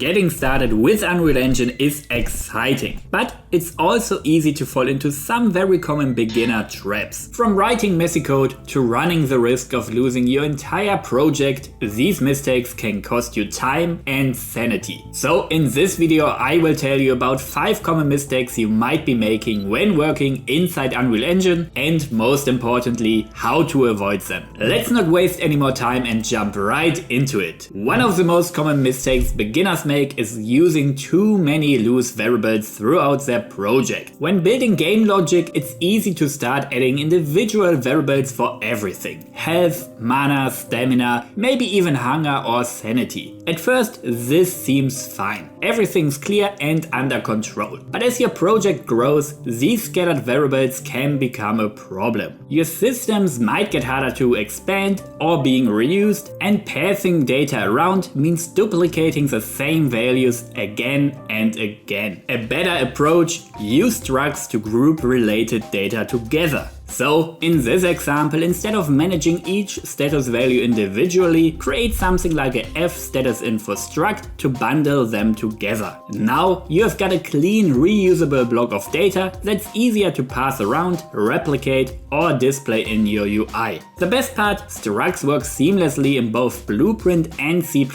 Getting started with Unreal Engine is exciting, but it's also easy to fall into some very common beginner traps. From writing messy code to running the risk of losing your entire project, these mistakes can cost you time and sanity. So in this video I will tell you about 5 common mistakes you might be making when working inside Unreal Engine and, most importantly, how to avoid them. Let's not waste any more time and jump right into it. One of the most common mistakes beginners make is using too many loose variables throughout their project. When building game logic, it's easy to start adding individual variables for everything. Health, mana, stamina, maybe even hunger or sanity. At first, this seems fine. Everything's clear and under control. But as your project grows, these scattered variables can become a problem. Your systems might get harder to expand or being reused, and passing data around means duplicating the same values again and again. A better approach: use structs to group related data together. So, in this example, instead of managing each status value individually, create something like a f status info struct to bundle them together. Now you have got a clean, reusable block of data that's easier to pass around, replicate or display in your UI. The best part, structs work seamlessly in both Blueprint and C++,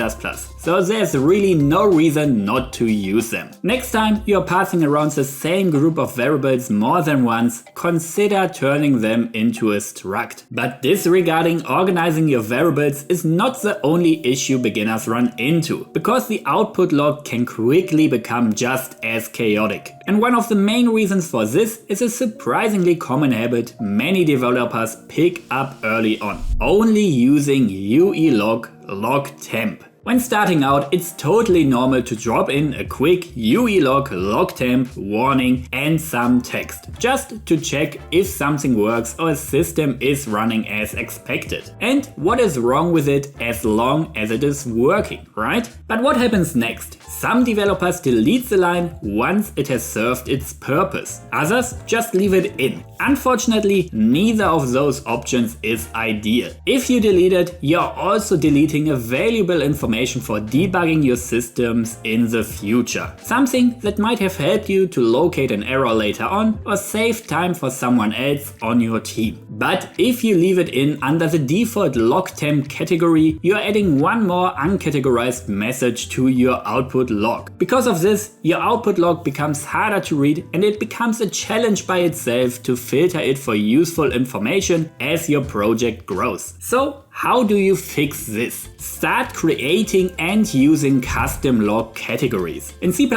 so there's really no reason not to use them. Next time you're passing around the same group of variables more than once, consider turning them into a struct. But disregarding organizing your variables is not the only issue beginners run into, because the output log can quickly become just as chaotic. And one of the main reasons for this is a surprisingly common habit many developers pick up early on: only using UE log temp. When starting out, it's totally normal to drop in a quick UE log temp warning and some text, just to check if something works or a system is running as expected. And what is wrong with it as long as it is working, right? But what happens next? Some developers delete the line once it has served its purpose. Others just leave it in. Unfortunately, neither of those options is ideal. If you delete it, you're also deleting a valuable information for debugging your systems in the future. Something that might have helped you to locate an error later on or save time for someone else on your team. But if you leave it in under the default log temp category, you're adding one more uncategorized message to your output log. Because of this, your output log becomes harder to read, and it becomes a challenge by itself to filter it for useful information as your project grows. So, how do you fix this? Start creating and using custom log categories. In C++,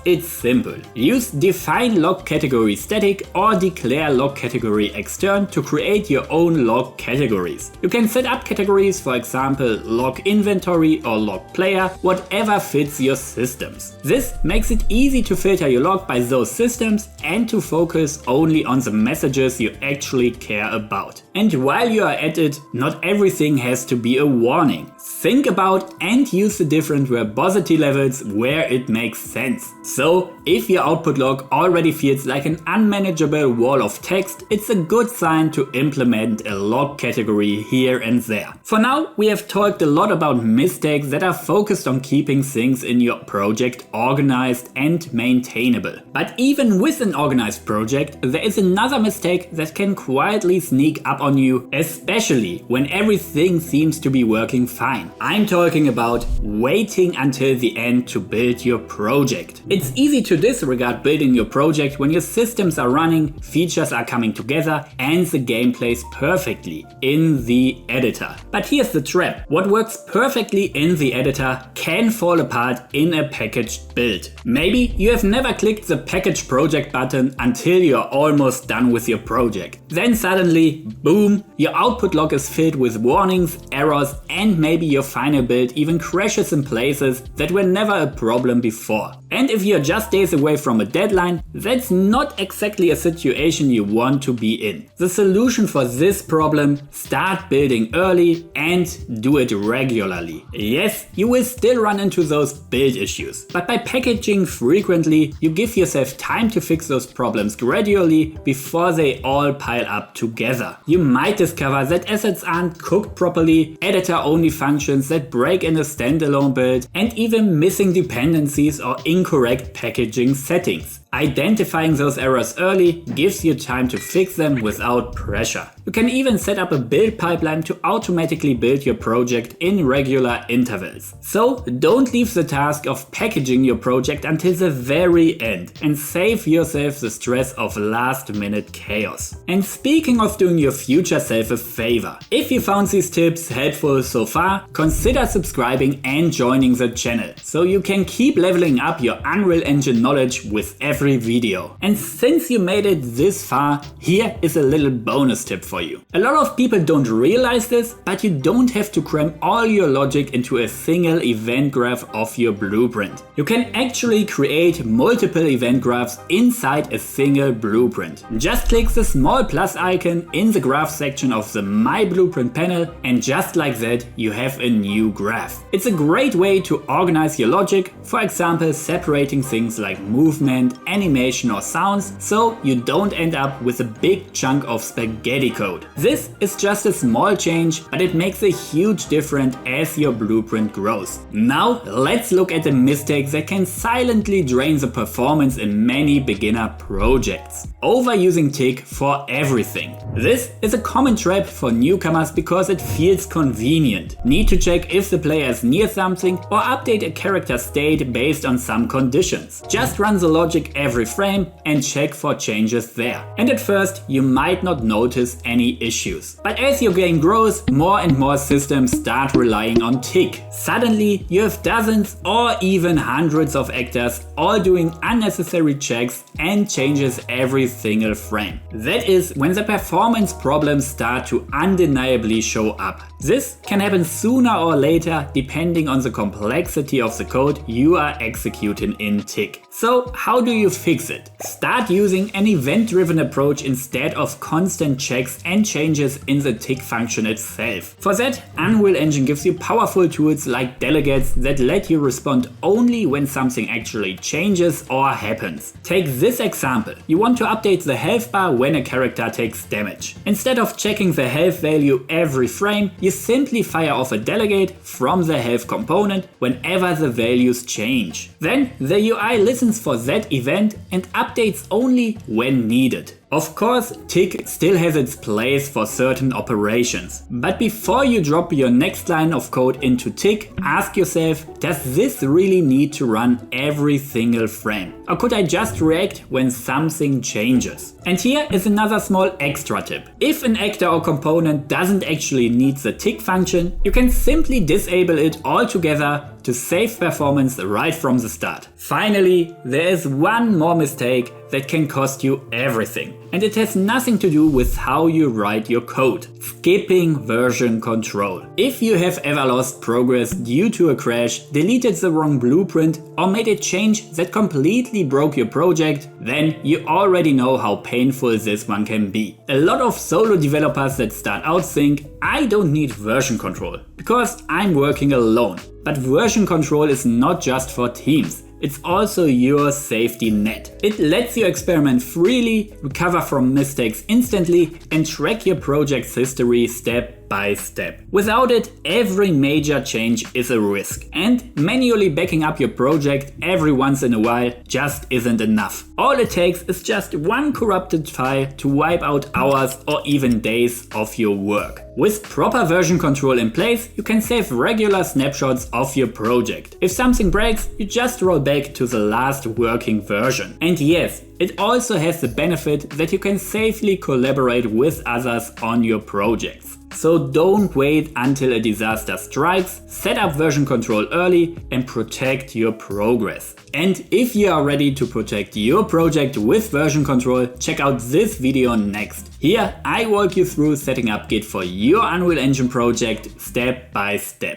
it's simple. Use define log category static or declare log category extern to create your own log categories. You can set up categories, for example, log inventory or log player, whatever fits your systems. This makes it easy to filter your log by those systems and to focus only on the messages you actually care about. And while you are at it, not everything has to be a warning. Think about and use the different verbosity levels where it makes sense. So, if your output log already feels like an unmanageable wall of text, it's a good sign to implement a log category here and there. For now, we have talked a lot about mistakes that are focused on keeping things in your project organized and maintainable. But even with an organized project, there is another mistake that can quietly sneak up on you, especially when everything seems to be working fine. I'm talking about waiting until the end to build your project. It's easy to disregard building your project when your systems are running, features are coming together, and the game plays perfectly in the editor. But here's the trap. What works perfectly in the editor can fall apart in a packaged build. Maybe you have never clicked the package project button until you're almost done with your project. Then suddenly, boom, your output log is filled with warnings, errors, and maybe your final build even crashes in places that were never a problem before. And if you're just days away from a deadline, that's not exactly a situation you want to be in. The solution for this problem: start building early and do it regularly. Yes, you will still run into those build issues, but by packaging frequently, you give yourself time to fix those problems gradually before they all pile up together. You might discover that assets aren't cooked hooked properly, editor-only functions that break in a standalone build, and even missing dependencies or incorrect packaging settings. Identifying those errors early gives you time to fix them without pressure. You can even set up a build pipeline to automatically build your project in regular intervals. So don't leave the task of packaging your project until the very end and save yourself the stress of last-minute chaos. And speaking of doing your future self a favor, if you found these tips helpful so far, consider subscribing and joining the channel so you can keep leveling up your Unreal Engine knowledge with every video. And since you made it this far, here is a little bonus tip for you. A lot of people don't realize this, but you don't have to cram all your logic into a single event graph of your blueprint. You can actually create multiple event graphs inside a single blueprint. Just click the small plus icon in the graph section of the My Blueprint panel, and just like that you have a new graph. It's a great way to organize your logic, for example separating things like movement, animation or sounds, so you don't end up with a big chunk of spaghetti code. This is just a small change, but it makes a huge difference as your blueprint grows. Now let's look at the mistakes that can silently drain the performance in many beginner projects. Overusing tick for everything. This is a common trap for newcomers because it feels convenient. Need to check if the player is near something or update a character state based on some conditions. Just run the logic every frame and check for changes there. And at first you might not notice any issues. But as your game grows, more and more systems start relying on tick. Suddenly you have dozens or even hundreds of actors all doing unnecessary checks and changes every single frame. That is when the performance problems start to undeniably show up. This can happen sooner or later depending on the complexity of the code you are executing in tick. So how do you fix it? Start using an event-driven approach instead of constant checks and changes in the tick function itself. For that, Unreal Engine gives you powerful tools like delegates that let you respond only when something actually changes or happens. Take this example. You want to update the health bar when a character takes damage. Instead of checking the health value every frame, you simply fire off a delegate from the health component whenever the values change. Then the UI listens for that event and updates only when needed. Of course, tick still has its place for certain operations. But before you drop your next line of code into tick, ask yourself, does this really need to run every single frame? Or could I just react when something changes? And here is another small extra tip. If an actor or component doesn't actually need the tick function, you can simply disable it altogether to save performance right from the start. Finally, there is one more mistake that can cost you everything. And it has nothing to do with how you write your code. Skipping version control. If you have ever lost progress due to a crash, deleted the wrong blueprint, or made a change that completely broke your project, then you already know how painful this one can be. A lot of solo developers that start out think, I don't need version control because I'm working alone. But version control is not just for teams. It's also your safety net. It lets you experiment freely, recover from mistakes instantly, and track your project's history step by step. Without it, every major change is a risk. And manually backing up your project every once in a while just isn't enough. All it takes is just one corrupted file to wipe out hours or even days of your work. With proper version control in place, you can save regular snapshots of your project. If something breaks, you just roll back to the last working version. And yes, it also has the benefit that you can safely collaborate with others on your projects. So don't wait until a disaster strikes, set up version control early and protect your progress. And if you are ready to protect your project with version control, check out this video next. Here I walk you through setting up Git for your Unreal Engine project step by step.